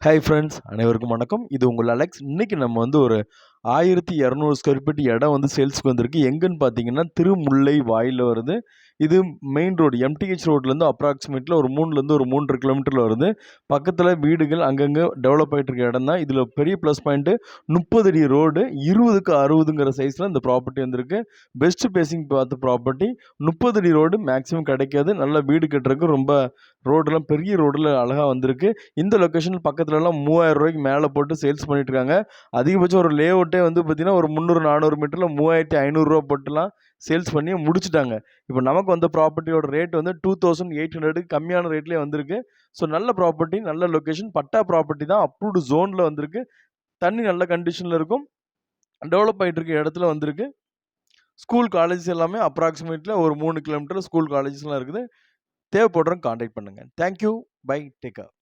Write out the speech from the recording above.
Hi friends, அனைவருக்கும் வணக்கம். இது உங்கள் அலெக்ஸ். இன்னைக்கு நம்ம வந்து ஒரு 1200 ஸ்கொயர் ஃபீட் இடம் வந்து சேல்ஸ்க்கு வந்திருக்கு. எங்கன்னு பார்த்தீங்கன்னா, திருமுல்லை வாயில்ல வருது. இது மெயின் ரோடு எம்டிஹெச் ரோட்லேருந்து அப்ராக்சிமேட்லி ஒரு 3லேருந்து ஒரு 3 1/2 கிலோமீட்டரில் வருது. பக்கத்தில் வீடுகள் அங்கங்கே டெவலப் ஆகிட்டு இருக்க இடம் தான். இதில் பெரிய ப்ளஸ் பாயிண்ட்டு 30 அடி ரோடு 20க்கு 60ங்கிற சைஸில் இந்த ப்ராப்பர்ட்டி வந்திருக்கு. பெஸ்ட் பேசிங் பார்த்த ப்ராப்பர்ட்டி. 30 அடி ரோடு மேக்ஸிமம் கிடைக்காது. நல்ல வீடு கட்டுறதுக்கு ரொம்ப ரோடெல்லாம் பெரிய ரோடில் அழகாக வந்திருக்கு. இந்த லொக்கேஷன் பக்கத்துலலாம் 3000 ரூபாய்க்கு மேலே போட்டு சேல்ஸ் பண்ணிட்டு இருக்காங்க. அதிகபட்சம் ஒரு லே அவுட்டே வந்து பார்த்தீங்கன்னா ஒரு 300 400 மீட்டரில் 3500 ரூபா போட்டுலாம் சேல்ஸ் பண்ணி முடிச்சுட்டாங்க. இப்போ நமக்கு வந்த ப்ராப்பர்ட்டியோட ரேட் வந்து 2800 கம்மியான ரேட்லேயே வந்திருக்கு. ஸோ நல்ல ப்ராப்பர்ட்டி, நல்ல லொக்கேஷன், பட்டா ப்ராப்பர்ட்டி தான், அப்ரூவ்டு ஜோனில் வந்திருக்கு. தண்ணி நல்ல கண்டிஷனில் இருக்கும். டெவலப் ஆகிட்டு இருக்க இடத்துல வந்திருக்கு. ஸ்கூல் காலேஜஸ் எல்லாமே அப்ராக்சிமேட்லி ஒரு 3 கிலோமீட்டர் ஸ்கூல் காலேஜஸ்லாம் இருக்குது. தேவைப்படுறவங்க காண்டாக்ட் பண்ணுங்கள். தேங்க்யூ. பை. Take care.